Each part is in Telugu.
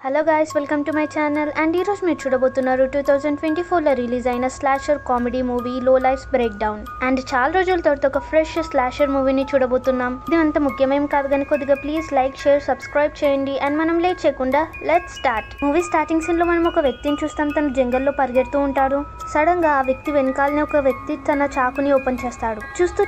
Hello guys, welcome to my channel. And ఈరోజు మీరు చూడబోతున్నారు 2024లో రిలీజ్ అయిన స్లాషర్ కామెడీ మూవీ లో లైఫ్స్ బ్రేక్ డౌన్. అండ్ చాలా రోజుల తర్వాత ఒక ఫ్రెష్ స్లాషర్ మూవీని చూడబోతున్నాం. ఇది అంత ముఖ్యమేం కాదు కానీ కొద్దిగా ప్లీజ్ లైక్, షేర్, సబ్స్క్రైబ్ చేయండి. అండ్ మనం లేట్ చేయకుండా let's start. Movie starting scene లో మనం ఒక వ్యక్తిని చూస్తాం. తను జంగల్లో పరిగెడుతూ ఉంటాడు. సడన్ గా ఆ వ్యక్తి వెనకాలనే ఒక వ్యక్తి తన చాకుని ఓపెన్ చేస్తాడు.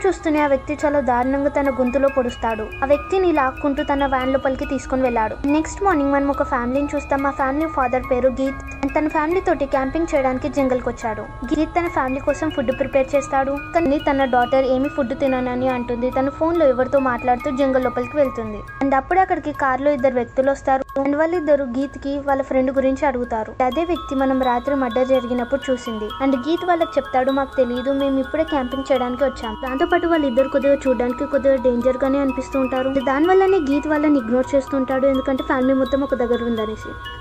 చూస్తూనే ఆ వ్యక్తి చాలా దారుణంగా తన గొంతులో పొడుస్తాడు. ఆ వ్యక్తిని లాక్కుంటూ తన వ్యాన్ లోపలికి తీసుకుని వెళ్ళాడు. నెక్స్ట్ మార్నింగ్ మనం ఒక ఫ్యామిలీని చూస్తాం. ఆ ఫ్యామిలీ ఫాదర్ పేరు గీత్. తన ఫ్యామిలీ తోటి క్యాంపింగ్ చేయడానికి జంగల్ కి వచ్చాడు. గీత్ తన ఫ్యామిలీ కోసం ఫుడ్ ప్రిపేర్ చేస్తాడు. కానీ తన డాటర్ ఏమి ఫుడ్ తిననని అంటుంది. తన ఫోన్ లో ఎవరితో మాట్లాడుతూ జంగల్ లోపలికి వెళ్తుంది. అండ్ అప్పుడే అక్కడికి కార్ లో ఇద్దరు వ్యక్తులు వస్తారు. అండ్ వాళ్ళిద్దరు గీత్ కి వాళ్ళ ఫ్రెండ్ గురించి అడుగుతారు. అదే వ్యక్తి మనం రాత్రి మర్డర్ జరిగినప్పుడు చూసింది. అండ్ గీత్ వాళ్ళకి చెప్తాడు, మాకు తెలియదు, మేము ఇప్పుడే క్యాంపింగ్ చేయడానికి వచ్చాం. దాంతో పాటు వాళ్ళిద్దరు కొద్దిగా చూడడానికి కొద్దిగా డేంజర్ గానే అనిపిస్తూ ఉంటారు. దాని వల్లనే గీత్ వాళ్ళని ఇగ్నోర్ చేస్తూ ఉంటాడు, ఎందుకంటే ఫ్యామిలీ మొత్తం ఒక దగ్గర ఉందనేసి.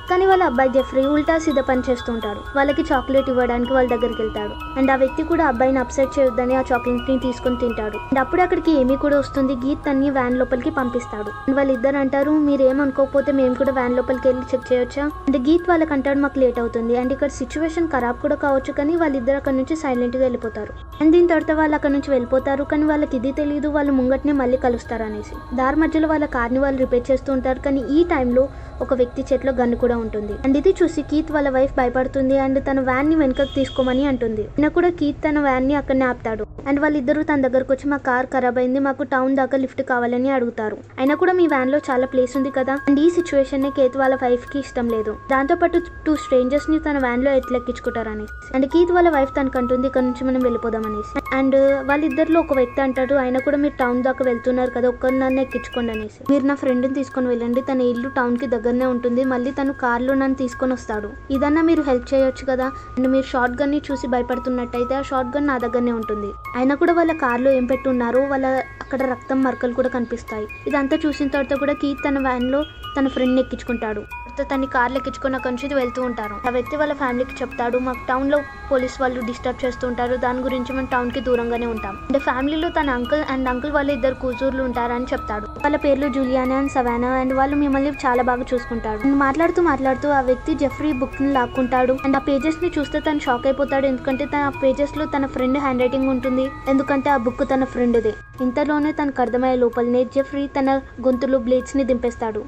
కానీ వాళ్ళ అబ్బాయి జెఫ్రీ ఉల్టా సీదా పని చేస్తూ ఉంటాడు. వాళ్ళకి చాక్లెట్ ఇవ్వడానికి వాళ్ళ దగ్గరికి వెళ్తాడు. అండ్ ఆ వ్యక్తి కూడా అబ్బాయిని అప్సెట్ చేయొద్దని ఆ చాక్లెట్ ని తీసుకొని తింటాడు. అండ్ అప్పుడు అక్కడికి ఏమీ కూడా వస్తుంది. గీత్ తన్ని వ్యాన్ లోపలికి పంపిస్తాడు. అండ్ వాళ్ళిద్దరు అంటారు, మీరు ఏమనుకోకపోతే మేము కూడా వ్యాన్ లోపలికి వెళ్ళి చెక్ చేయొచ్చా? అండ్ గీత్ వాళ్ళకి అంటాడు, మాకు లేట్ అవుతుంది. అండ్ ఇక్కడ సిచ్యువేషన్ ఖరాబ్ కూడా కావచ్చు. కానీ వాళ్ళిద్దరు అక్కడ నుంచి సైలెంట్ గా వెళ్ళిపోతారు. అండ్ దీని తర్వాత వాళ్ళు అక్కడ నుంచి వెళ్ళిపోతారు. కానీ వాళ్ళకి ఇది తెలియదు, వాళ్ళు ముంగట్నే మళ్ళీ కలుస్తారు అనేసి. దారి మధ్యలో వాళ్ళ కార్ని వాళ్ళు రిపేర్ చేస్తూ ఉంటారు. కానీ ఈ టైంలో ఒక వ్యక్తి చేతిలో గన్ను కూడా ఉంటుంది. అండ్ ఇది చూసి కీత్ వాళ్ళ వైఫ్ భయపడుతుంది. అండ్ తన వ్యాన్ ని వెనకకు తీసుకోమని అంటుంది. అయినా కూడా కీత్ తన వ్యాన్ ని అక్కడనే ఆపుతాడు. అండ్ వాళ్ళిద్దరు తన దగ్గరకు వచ్చి, మా కార్ ఖరాబ్ అయింది, మాకు టౌన్ దాకా లిఫ్ట్ కావాలని అడుగుతారు. అయినా కూడా మీ వ్యాన్ లో చాలా ప్లేస్ ఉంది కదా. అండ్ ఈ సిచ్యువేషన్ ని కీత్ వాళ్ళ వైఫ్ కి ఇష్టం లేదు. దాంతో పాటు 2 స్ట్రేంజర్స్ ని తన వ్యాన్ లో ఎట్లెక్కించుకుంటారని. అండ్ కీత్ వాళ్ళ వైఫ్ తనకు అంటుంది, ఇక్కడ నుంచి మనం వెళ్ళిపోదాం అనేసి. అండ్ వాళ్ళిద్దరిలో ఒక వ్యక్తి అంటాడు, అయినా కూడా మీరు టౌన్ దాకా వెళ్తున్నారు కదా, ఒక్కరు నన్ను ఎక్కించుకోండి అనేసి. మీరు నా ఫ్రెండ్ ని తీసుకొని వెళ్ళండి, తన ఇల్లు టౌన్ కి దగ్గరనే ఉంటుంది, మళ్ళీ తను కార్ లో నన్ను తీసుకొని వస్తాడు, ఇదన్నా మీరు హెల్ప్ చేయొచ్చు కదా. అండ్ మీరు షార్ట్ గన్ ని చూసి భయపడుతున్నట్టయితే ఆ షార్ట్ గన్ నా దగ్గరనే ఉంటుంది. అయినా కూడా వాళ్ళ కార్ లో ఏం పెట్టున్నారో వాళ్ళ అక్కడ రక్తం మరకలు కూడా కనిపిస్తాయి. ఇదంతా చూసిన తర్వాత కూడా కీత్ తన వ్యాన్ లో తన ఫ్రెండ్ ని ఎక్కించుకుంటాడు. తన కార్లు ఎక్కించుకుని అక్కడి నుంచి వెళ్తూ ఉంటారు. ఆ వ్యక్తి వాళ్ళ ఫ్యామిలీకి చెప్తాడు, మాకు టౌన్ లో పోలీస్ వాళ్ళు డిస్టర్బ్ చేస్తూ ఉంటారు, దాని గురించి మనం టౌన్ కి దూరంగానే ఉంటాం. అంటే ఫ్యామిలీలో తన అంకుల్ వాళ్ళ ఇద్దరు కూతుర్లు ఉంటారని చెప్తాడు. వాళ్ళ పేర్లు జూలియానా అండ్ సవానా. అండ్ వాళ్ళు మిమ్మల్ని చాలా బాగా చూసుకుంటారు. అండ్ మాట్లాడుతూ ఆ వ్యక్తి జెఫ్రీ బుక్ ని లాక్కుంటాడు. అండ్ ఆ పేజెస్ ని చూస్తే తను షాక్ అయిపోతాడు, ఎందుకంటే తన పేజెస్ లో తన ఫ్రెండ్ హ్యాండ్ రైటింగ్ ఉంటుంది, ఎందుకంటే ఆ బుక్ తన ఫ్రెండ్దే. ఇంతలోనే తనకు అర్థమయ్యే లోపలనే జెఫ్రీ తన గొంతులో బ్లేడ్స్ ని దింపేస్తాడు.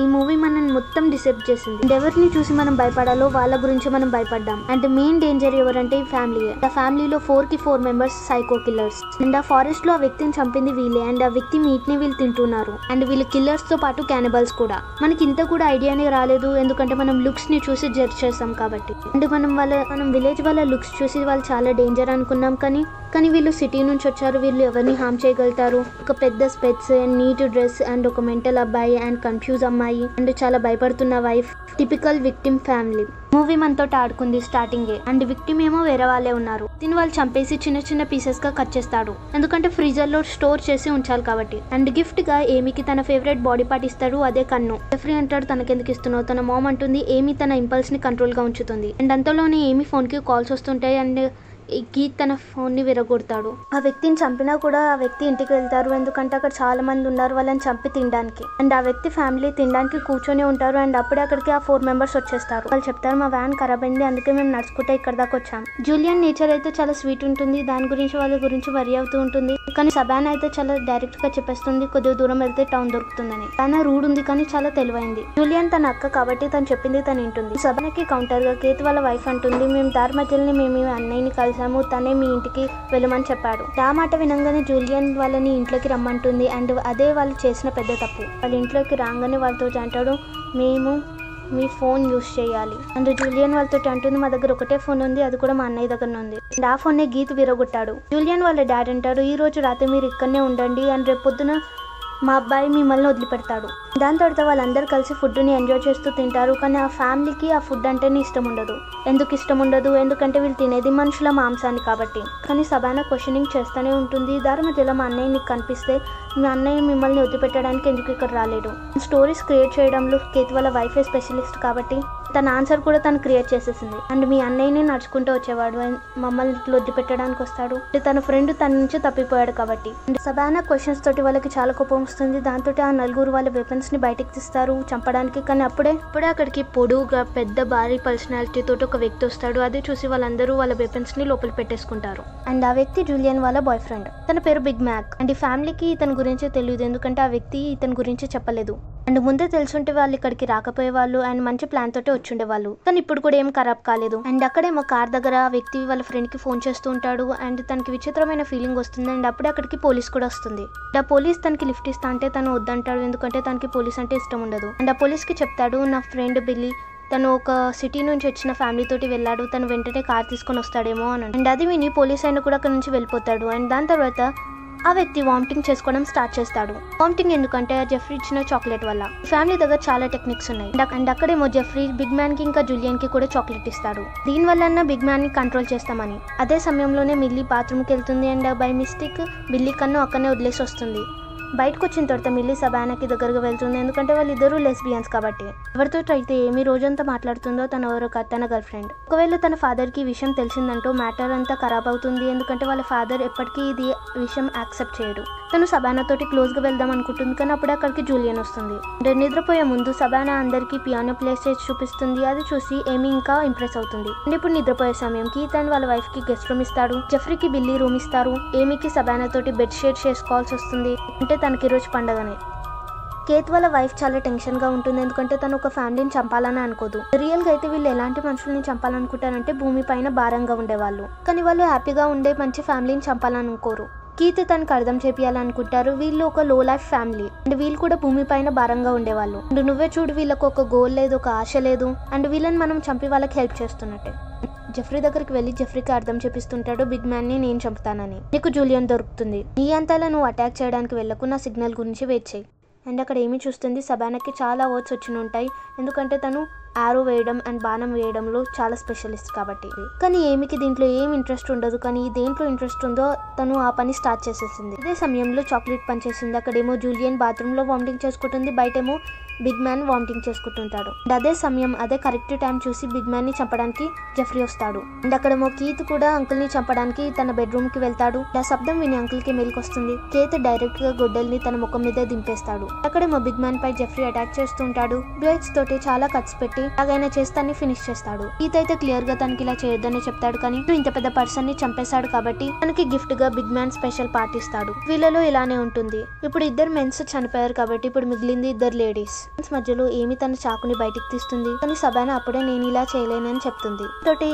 ఈ మూవీ మనల్ని మొత్తం డిసెప్ట్ చేసింది. అండ్ ఎవరిని చూసి మనం భయపడాలో వాళ్ళ గురించి మనం భయపడ్డాం. అండ్ మెయిన్ డేంజర్ ఎవరంటే ఈ ఫ్యామిలీ. ఆ ఫ్యామిలీలో 4 మెంబర్స్ సైకో కిల్లర్స్. అండ్ ఆ ఫారెస్ట్ లో ఆ వ్యక్తిని చంపింది వీళ్ళే. అండ్ ఆ వ్యక్తి మీట్ ని వీళ్ళు తింటున్నారు. అండ్ వీళ్ళు కిల్లర్స్ తో పాటు క్యానిబల్స్ కూడా. మనకి ఇంత కూడా ఐడియానే రాలేదు, ఎందుకంటే మనం లుక్స్ ని చూసి జడ్జ్ చేస్తాం కాబట్టి. అండ్ మనం విలేజ్ వాళ్ళ లుక్స్ చూసి వాళ్ళు చాలా డేంజర్ అనుకున్నాం. కానీ వీళ్ళు సిటీ నుంచి వచ్చారు, వీళ్ళు ఎవరిని హామ్ చేయగలుగుతారు. ఒక పెద్ద specs and neat dress and ఒక మెంటల్ అబ్బాయి అండ్ కన్ఫ్యూజ్ అమ్మాయి అండ్ చాలా భయపడుతున్న wife. Typical victim family. Movie మనతో ఆడుకుంది స్టార్టింగే. అండ్ విక్టిమ్ ఏమో వేరే వాళ్ళే ఉన్నారు. దీన్ని వాళ్ళు చంపేసి చిన్న పీసెస్ గా కట్ చేస్తాడు, ఎందుకంటే ఫ్రీజర్ లో స్టోర్ చేసి ఉంచాలి కాబట్టి. అండ్ గిఫ్ట్ గా ఏమికి తన ఫేవరెట్ బాడీ పార్ట్ ఇస్తాడు, అదే కన్ను. జెఫ్రీ అంటాడు, తనకెందుకు ఇస్తున్నావు? తన మామ్ అంటుంది, ఏమి తన ఇంపల్స్ ని కంట్రోల్ గా ఉంచుతుంది. అండ్ అంతలోనే ఏమి ఫోన్ కి కాల్స్ వస్తుంటాయి. అండ్ గీత్ తన ఫోన్ ని విరగొడతాడు. ఆ వ్యక్తిని చంపినా కూడా ఆ వ్యక్తి ఇంటికి వెళ్తారు, ఎందుకంటే అక్కడ చాలా మంది ఉన్నారు వాళ్ళని చంపి తినడానికి. అండ్ ఆ వ్యక్తి ఫ్యామిలీ తినడానికి కూర్చొని ఉంటారు. అండ్ అప్పుడే అక్కడికి ఆ 4 మెంబర్స్ వచ్చేస్తారు. వాళ్ళు చెప్తారు, మా వ్యాన్ ఖరాబ్ అయింది, అందుకే మేము నడుచుకుంటే ఇక్కడ దాకా వచ్చాం. జూలియన్ నేచర్ అయితే చాలా స్వీట్ ఉంటుంది, దాని గురించి వాళ్ళ గురించి వరి అవుతూ ఉంటుంది. కానీ సబానా అయితే చాలా డైరెక్ట్ గా చెప్పేస్తుంది, కొద్దిగా దూరం వెళ్తే టౌన్ దొరుకుతుందని. సబానా రూడ్ ఉంది కానీ చాలా తెలివైంది. జూలియన్ తన అక్క కాబట్టి తను చెప్పింది తను వింటుంది. సబానాకి కౌంటర్ గా కేత్ వాళ్ళ వైఫ్ అంటుంది, మేము దారి మధ్యలోనే మేము అన్నయ్యని కలిసాము, తనే మీ ఇంటికి వెళ్ళమని చెప్పాడు. ఆ మాట వినంగానే జూలియన్ వాళ్ళని ఇంట్లోకి రమ్మంటుంది. అండ్ అదే వాళ్ళు చేసిన పెద్ద తప్పు. వాళ్ళ ఇంట్లోకి రాగానే వాళ్ళతో అంటాడు, మేము మీ ఫోన్ యూస్ చేయాలి. అండ్ జూలియన్ వాళ్ళతో అంటుంది, మా దగ్గర ఒకటే ఫోన్ ఉంది, అది కూడా మా అన్నయ్య దగ్గర ఉంది. అండ్ ఆ ఫోన్ నే గీత్ విరగొట్టాడు. జూలియన్ వాళ్ళ డాడ్ అంటాడు, ఈ రోజు రాత్రి మీరు ఇక్కడనే ఉండండి, అండ్ రేపు పొద్దున మా అబ్బాయి మిమ్మల్ని వదిలిపెడతాడు. దాని తర్వాత వాళ్ళందరూ కలిసి ఫుడ్ని ఎంజాయ్ చేస్తూ తింటారు. కానీ ఆ ఫ్యామిలీకి ఆ ఫుడ్ అంటేనే ఇష్టం ఉండదు. ఎందుకు ఇష్టం ఉండదు? ఎందుకంటే వీళ్ళు తినేది మనుషుల మాంసాన్ని కాబట్టి. కానీ సబానా క్వశ్చనింగ్ చేస్తూనే ఉంటుంది. దారి మధ్యలో మా అన్నయ్య నీకు కనిపిస్తే మీ అన్నయ్య మిమ్మల్ని వదిలిపెట్టడానికి ఎందుకు ఇక్కడ రాలేడు? స్టోరీస్ క్రియేట్ చేయడంలో కేత్ వాళ్ళ వైఫే స్పెషలిస్ట్ కాబట్టి తన ఆన్సర్ కూడా తను క్రియేట్ చేసేసింది. అండ్ మీ అన్నయ్యని నడుచుకుంటూ వచ్చేవాడు, మమ్మల్ని వదిలిపెట్టడానికి వస్తాడు, తన ఫ్రెండ్ తన నుంచి తప్పిపోయాడు కాబట్టి. అండ్ సబానా క్వశ్చన్స్ తోటి వాళ్ళకి చాలా కోపం వస్తుంది. దాంతో ఆ 4 వాళ్ళ వెపన్స్ వెపన్స్ ని బయటకు తీస్తారు చంపడానికి. కానీ అప్పుడే అక్కడికి పొడువుగా పెద్ద భారీ పర్సనాలిటీ తోటి ఒక వ్యక్తి వస్తాడు. అది చూసి వాళ్ళందరూ వాళ్ళ వెపన్స్ ని లోపల పెట్టేసుకుంటారు. అండ్ ఆ వ్యక్తి జూలియన్ వాళ్ళ బాయ్ ఫ్రెండ్. తన పేరు బిగ్ మ్యాక్. అండ్ ఈ ఫ్యామిలీకి ఇతని గురించి తెలియదు, ఎందుకంటే ఆ వ్యక్తి ఇతని గురించి చెప్పలేదు. అండ్ ముందే తెలుసుంటే వాళ్ళు ఇక్కడికి రాకపోయే వాళ్ళు అండ్ మంచి ప్లాన్ తోటే వచ్చుండేవాళ్ళు. కానీ ఇప్పుడు కూడా ఏం ఖరాబ్ కాలేదు. అండ్ అక్కడేమో కార్ దగ్గర ఆ వ్యక్తి వాళ్ళ ఫ్రెండ్ కి ఫోన్ చేస్తూ ఉంటాడు. అండ్ తనకి విచిత్రమైన ఫీలింగ్ వస్తుంది. అండ్ అప్పుడే అక్కడికి పోలీస్ కూడా వస్తుంది. ఆ పోలీస్ తనకి లిఫ్ట్ ఇస్తా అంటే తను వద్దంటాడు, ఎందుకంటే తనకి పోలీస్ అంటే ఇష్టం ఉండదు. అండ్ ఆ పోలీస్ కి చెప్తాడు, నా ఫ్రెండ్ బిల్లీ తను ఒక సిటీ నుంచి వచ్చిన ఫ్యామిలీ తోటి వెళ్ళాడు, తను వెంటనే కార్ తీసుకొని వస్తాడేమో అని. అండ్ అది విని పోలీస్ ఆయన కూడా అక్కడ నుంచి వెళ్ళిపోతాడు. అండ్ దాని తర్వాత ఆ వ్యక్తి వామిటింగ్ చేసుకోవడం స్టార్ట్ చేస్తాడు. వామిటింగ్ ఎందుకంటే జెఫ్రీ ఇచ్చిన చాక్లెట్ వల్ల. ఫ్యామిలీ దగ్గర చాలా టెక్నిక్స్ ఉన్నాయి. అండ్ అక్కడేమో జెఫ్రీ బిగ్ మ్యాన్ కి ఇంకా జూలియన్ కి కూడా చాక్లెట్ ఇస్తాడు, దీని వల్ల బిగ్ మ్యాన్ ని కంట్రోల్ చేస్తామని. అదే సమయంలోనే మిల్లీ బాత్రూమ్ కి వెళ్తుంది. అండ్ బై మిస్టేక్ బిల్లీ కన్ను అక్కడనే వదిలేసి వస్తుంది. బయటకు వచ్చిన తర్వాత మిల్లీ సబానాకి దగ్గరగా వెళ్తుంది, ఎందుకంటే వాళ్ళిద్దరూ లెస్బియన్స్ కాబట్టి. ఎవరితో అయితే ఏమి రోజంతా మాట్లాడుతుందో తన గర్ల్ ఫ్రెండ్. ఒకవేళ తన ఫాదర్ కి ఈ విషయం తెలిసిందంటూ మ్యాటర్ అంతా ఖరాబ్ అవుతుంది, ఎందుకంటే వాళ్ళ ఫాదర్ ఎప్పటికీ ఇది విషయం యాక్సెప్ట్ చేయడు. తను సబానా తోటి క్లోజ్ గా వెళ్దాం అనుకుంటుంది, కానీ అప్పుడే అక్కడికి జూలియన్ వస్తుంది. నిద్రపోయే ముందు సబానా అందరికి పియానో ప్లే చేసి చూపిస్తుంది. అది చూసి ఏమి ఇంకా ఇంప్రెస్ అవుతుంది. అండ్ ఇప్పుడు నిద్రపోయే సమయంకి తను వాళ్ళ వైఫ్ కి గెస్ట్ రూమ్ ఇస్తాడు, జెఫ్రీకి బిల్లీ రూమ్ ఇస్తారు. ఏమికి సబానా తోటి బెడ్ షేర్ చేసుకోవాల్సి వస్తుంది, అంటే తనకి రోజు పండగనే. కేత్ వాళ్ళ వైఫ్ చాలా టెన్షన్ గా ఉంటుంది, ఎందుకంటే తను ఒక ఫ్యామిలీని చంపాలని అనుకోదు. రియల్ గా అయితే వీళ్ళు ఎలాంటి మనుషుల్ని చంపాలనుకుంటారంటే భూమి పైన భారంగా ఉండేవాళ్ళు, కానీ వాళ్ళు హ్యాపీగా ఉండే మంచి ఫ్యామిలీని చంపాలనుకోరు. కీత్ తనకు అర్థం చేపియాలనుకుంటారు, వీళ్ళు ఒక లో లైఫ్ ఫ్యామిలీ అండ్ వీళ్ళు కూడా భూమి పైన భారంగా ఉండేవాళ్ళు. అండ్ నువ్వే చూడు, వీళ్ళకు ఒక గోల్ లేదు, ఒక ఆశ లేదు, అండ్ వీళ్ళని మనం చంపి వాళ్ళకి హెల్ప్ చేస్తున్నట్టే. జెఫ్రీ దగ్గరికి వెళ్ళి జెఫ్రీకి అర్థం చేపిస్తుంటాడు, బిగ్ మ్యాన్ ని నేను చంపుతానని. నీకు జూలియన్ దొరుకుతుంది, నీ అంతాలా నువ్వు అటాక్ చేయడానికి వెళ్ళకు, నా సిగ్నల్ గురించి వెయిట్ చేయి. అండ్ అక్కడ ఏమి చూస్తుంది, సబానాకి చాలా వర్డ్స్ వచ్చి ఉంటాయి, ఎందుకంటే తను ఆరో వేయడం అండ్ బాణం వేయడంలో చాలా స్పెషలిస్ట్ కాబట్టి. కానీ ఏమికి దీంట్లో ఏం ఇంట్రెస్ట్ ఉండదు, కానీ దేంట్లో ఇంట్రెస్ట్ ఉందో తను ఆ పని స్టార్ట్ చేసేసింది. ఇదే సమయంలో చాక్లెట్ పని చేసింది. అక్కడేమో జూలియన్ బాత్రూమ్ లో వామిటింగ్ చేసుకుంటుంది, బయటేమో బిగ్ మ్యాన్ వామిటింగ్ చేసుకుంటుంటాడు. అండ్ అదే సమయం అదే కరెక్ట్ టైం చూసి బిగ్ మ్యాన్ ని చంపడానికి జెఫ్రీ వస్తాడు. అండ్ అక్కడేమో కీత్ కూడా అంకుల్ ని చంపడానికి తన బెడ్రూమ్ కి వెళ్తాడు. ఆ శబ్దం విని అంకుల్ కి మెలికొస్తుంది. కేత్ డైరెక్ట్ గా గొడ్డల్ని తన ముఖం మీద దింపేస్తాడు. అక్కడేమో బిగ్ మ్యాన్ పై జెఫ్రీ అటాక్ చేస్తూ ఉంటాడు. బ్లేడ్స్ తోటి చాలా కట్స్ పెట్టి అలాగైనా చేస్తాన్ని ఫినిష్ చేస్తాడు. కీత్ అయితే క్లియర్ గా తనకి ఇలా చేయొద్దని చెప్తాడు, కానీ ఇంత పెద్ద పర్సన్ ని చంపేశాడు కాబట్టి తనకి గిఫ్ట్ గా బిగ్ మ్యాన్ స్పెషల్ పార్టీ ఇస్తాడు. వీళ్ళలో ఇలానే ఉంటుంది. ఇప్పుడు ఇద్దరు మెన్స్ చనిపోయారు కాబట్టి ఇప్పుడు మిగిలింది ఇద్దరు లేడీస్. మధ్యలో ఏమి తన చాకుని బయటికి తీస్తుంది, కానీ సబానా అప్పుడే నేను ఇలా చేయలేనని చెప్తుంది. తోటి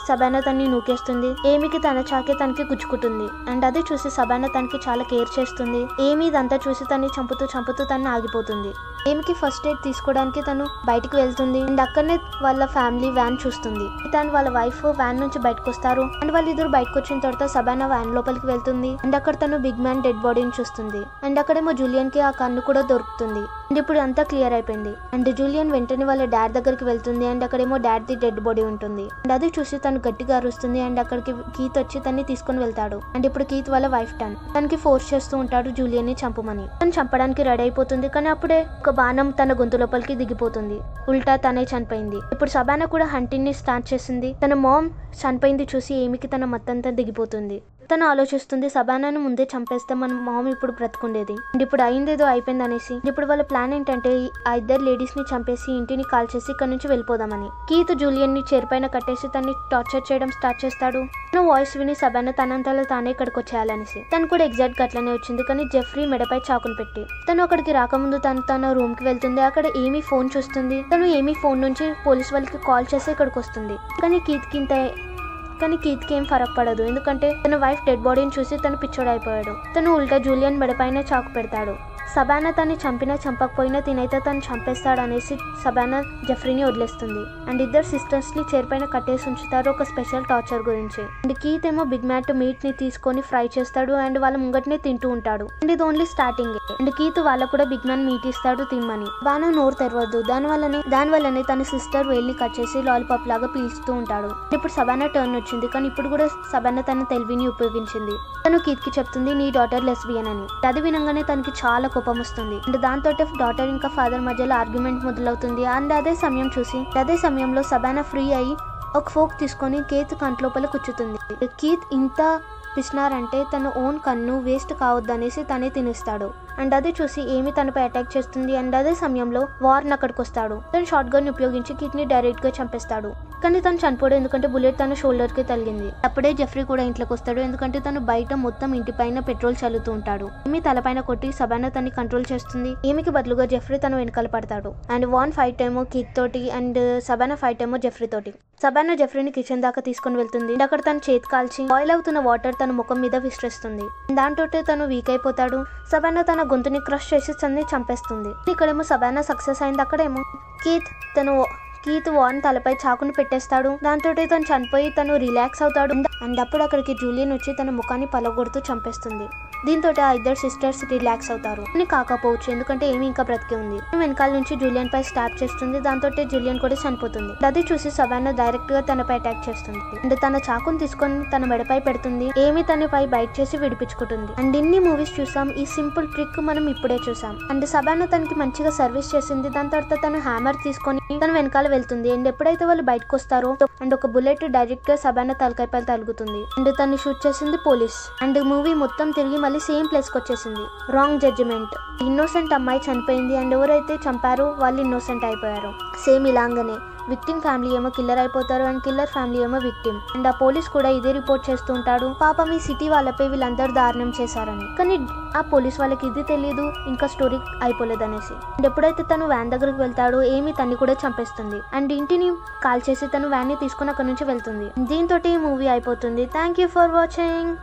సబానా తన్ని నూకేస్తుంది. ఏమికి తన చాకే తనకి గుచ్చుకుంటుంది. అండ్ అది చూసి సబానా తనకి చాలా కేర్ చేస్తుంది. ఏమి ఇదంతా చూసి తన్ని చంపుతూ తను ఆగిపోతుంది. ఏమికి ఫస్ట్ ఎయిడ్ తీసుకోవడానికి తను బయటకు వెళ్తుంది. అండ్ అక్కడనే వాళ్ళ ఫ్యామిలీ వ్యాన్ చూస్తుంది. తను వాళ్ళ వైఫ్ వ్యాన్ నుంచి బయటకు వస్తారు. అండ్ వాళ్ళిద్దరు బయటకు వచ్చిన తర్వాత సబానా వ్యాన్ లోపలికి వెళ్తుంది. అండ్ అక్కడ తను బిగ్ మ్యాన్ డెడ్ బాడీని చూస్తుంది. అండ్ అక్కడేమో జూలియన్ కి ఆ కన్ను కూడా దొరుకుతుంది. అండ్ ఇప్పుడు అంతా క్లియర్ అయిపోయింది. అండ్ జూలియన్ వెంటనే వాళ్ళ డాడ్ దగ్గరికి వెళ్తుంది. అండ్ అక్కడేమో డాడ్ ది డెడ్ బాడీ ఉంటుంది. అండ్ అది చూసి తను గట్టిగా అరుస్తుంది. అండ్ అక్కడికి కీత్ వచ్చి తన్ని తీసుకుని వెళ్తాడు. అండ్ ఇప్పుడు కీత్ వాళ్ళ వైఫ్ తనకి ఫోర్స్ చేస్తూ ఉంటాడు జూలియన్ ని చంపమని. తను చంపడానికి రెడీ అయిపోతుంది, కానీ అప్పుడే ఒక బాణం తన గొంతు లోపలికి దిగిపోతుంది. ఉల్టా తనే చనిపోయింది. ఇప్పుడు సబానా కూడా హంటింగ్ ని స్టార్ట్ చేసింది. తన మామ్ చనిపోయింది చూసి ఏమికి తన మత్తంతా దిగిపోతుంది. తను ఆలోచిస్తుంది, సబానాను ముందే చంపేస్తే మన మామ్ ఇప్పుడు బ్రతుకుండేది. అండ్ ఇప్పుడు అయిందేదో అయిపోయింది అనేసి. ఇప్పుడు వాళ్ళ ప్లాన్ ఏంటంటే ఆ ఇద్దరు లేడీస్ ని చంపేసి ఇంటిని కాల్ చేసి ఇక్కడ నుంచి వెళ్ళిపోదామని. కీత్ జూలియన్ ని చైర్ పైన కట్టేసి తన్ని టార్చర్ చేయడం స్టార్ట్ చేస్తాడు. తన వాయిస్ విని సబానా తనంతలో తానే ఇక్కడికి వచ్చేయాలనేసి. తను కూడా ఎగ్జాక్ట్ అట్లనే వచ్చింది, కానీ జెఫ్రీ మెడపై చాకును పెట్టి. తను అక్కడికి రాకముందు తన రూమ్ కి వెళ్తుంది. అక్కడ ఏమీ ఫోన్ చూస్తుంది. తను ఏమీ ఫోన్ నుంచి పోలీస్ వాళ్ళకి కాల్ చేసి ఇక్కడికి వస్తుంది. కానీ కీత్కి ఏం ఫరక్ పడదు, ఎందుకంటే తన వైఫ్ డెడ్ బాడీని చూసి తను పిచ్చోడైపోయాడు. తను ఉల్టా జూలియన్ మెడపైన చాకు పెడతాడు. సబానా తన్ని చంపినా చంపకపోయినా తినైతే తను చంపేస్తాడనేసి సబానా జెఫ్రీని వదిలేస్తుంది. అండ్ ఇద్దరు సిస్టర్స్ ని చైర్ పైన కట్టేసి ఉంచుతారు ఒక స్పెషల్ టార్చర్ గురించి. అండ్ కీత్ ఏమో బిగ్ మ్యాట్ మీట్ ని తీసుకొని ఫ్రై చేస్తాడు. అండ్ వాళ్ళ ముంగటినే తింటూ ఉంటాడు. అండ్ ఇది ఓన్లీ స్టార్టింగ్. అండ్ కీత్ వాళ్ళకు కూడా బిగ్ మ్యాన్ మీట్ ఇస్తాడు తిమ్మని. బాగా నోరు తెరవద్దు, దానివల్లనే తన సిస్టర్ వేళ్ళని కట్ చేసి లాలీపాప్ లాగా పీల్చుతూ ఉంటాడు. ఇప్పుడు సబానా టర్న్ వచ్చింది, కానీ ఇప్పుడు కూడా సబానా తన తెలివిని ఉపయోగించింది. తను కీత్ కి చెప్తుంది, నీ డాటర్ లెస్బియన్ అని. అది వినంగానే తనకి చాలా కోపం వస్తుంది. అండ్ దాంతో డాటర్ ఇంకా ఫాదర్ మధ్యలో ఆర్గ్యుమెంట్ మొదలవుతుంది. అండ్ అదే సమయంలో సబానా ఫ్రీ అయ్యి ఒక ఫోక్ తీసుకొని కీత్ కంట్లోపల కూర్చుతుంది. కీత్ ఇంత పిసినారంటే తన ఓన్ కన్ను వేస్ట్ కావద్దనేసి తనే తినేస్తాడు. అండ్ అది చూసి ఏమి తనపై అటాక్ చేస్తుంది. అండ్ అదే సమయంలో వార్న్ అక్కడికి వస్తాడు. తను షార్ట్ గన్ ఉపయోగించి కిట్ ని డైరెక్ట్ గా చంపేస్తాడు. కానీ తను చనిపోడు, ఎందుకంటే బుల్లెట్ తన షోల్డర్ కి తగిలింది. అప్పుడే జెఫ్రీ కూడా ఇంట్లోకి వస్తాడు, ఎందుకంటే తను బయట మొత్తం ఇంటి పైన పెట్రోల్ చల్లుతూ ఉంటాడు. ఏమి తలపైన కొట్టి సబానా తన్ని కంట్రోల్ చేస్తుంది. ఏమికి బదులుగా జెఫ్రీ తన వెనకాల పడతాడు. అండ్ వాన్ ఫైట్ ఏమో కిట్ తోటి అండ్ సబానా ఫైట్ ఏమో జెఫ్రీ తోటి. సబానా జెఫ్రీని కిచెన్ దాకా తీసుకొని వెళ్తుంది. అక్కడ తన చేతి కాల్చి బాయిల్ అవుతున్న వాటర్ తన ముఖం మీద విసిరేస్తుంది. దాంతో తను వీక్ అయిపోతాడు. సబానా తన గొంతుని క్రష్ చేసి తన్ని చంపేస్తుంది. ఇక్కడేమో సబానా సక్సెస్ అయింది. అక్కడేమో కీత్ వాన్ తలపై చాకును పెట్టేస్తాడు. దాంతో తను చనిపోయి తను రిలాక్స్ అవుతాడు. అండ్ అప్పుడు అక్కడికి జూలియన్ వచ్చి తన ముఖాన్ని పలగొడుతూ చంపేస్తుంది. దీంతో ఆ ఇద్దరు సిస్టర్స్ రిలాక్స్ అవుతారు. అని కాకపోవచ్చు, ఎందుకంటే ఏమి ఇంకా బ్రతికే ఉంది. వెనకాల నుంచి జూలియన్ పై స్టాప్ చేస్తుంది. దాంతో జూలియన్ కూడా చనిపోతుంది. అది చూసి సబానా డైరెక్ట్ గా తనపై అటాక్ చేస్తుంది. అండ్ తన చాకును తీసుకొని తన మెడపై పెడుతుంది. ఏమి తనపై బైట్ చేసి విడిపించుకుంటుంది. అండ్ ఇన్ని మూవీస్ చూసాం, ఈ సింపుల్ ట్రిక్ మనం ఇప్పుడే చూసాం. అండ్ సబానా తనకి మంచిగా సర్వీస్ చేసింది. దాని తర్వాత తను హ్యామర్ తీసుకొని తన వెనకాల వెళ్తుంది. అండ్ ఎప్పుడైతే వాళ్ళు బయటకు వస్తారో అండ్ ఒక బుల్లెట్ డైరెక్ట్ గా సబానా తలకాయపై తగులుతుంది. అండ్ తను షూట్ చేసింది పోలీస్. అండ్ మూవీ మొత్తం తిరిగి మళ్ళీ సేమ్ ప్లేస్ కి వచ్చేసింది. రాంగ్ జడ్జిమెంట్, ఇన్నోసెంట్ అమ్మాయి చనిపోయింది అండ్ ఎవరైతే చంపారో వాళ్ళు ఇన్నోసెంట్ అయిపోయారు. సేమ్ ఇలాగనే విక్టిమ్ ఫ్యామిలీ ఏమో కిల్లర్ అయిపోతారు అండ్ కిల్లర్ ఫ్యామిలీ ఏమో విక్టిమ్. అండ్ ఆ పోలీస్ కూడా ఇదే రిపోర్ట్ చేస్తూ ఉంటాడు, పాపం ఈ సిటీ వాళ్ళపై వీళ్ళందరూ దారుణం చేశారని. కానీ ఆ పోలీస్ వాళ్ళకి ఇది తెలియదు, ఇంకా స్టోరీ అయిపోలేదనేసి. అండ్ ఎప్పుడైతే తను వ్యాన్ దగ్గరికి వెళ్తాడో ఏమి తన్ని కూడా చంపేస్తుంది. అండ్ ఇంటిని కాల్ చేసి తను వ్యాన్ ని తీసుకుని అక్కడ నుంచి వెళ్తుంది. దీంతో ఈ మూవీ అయిపోతుంది. Thank you for watching.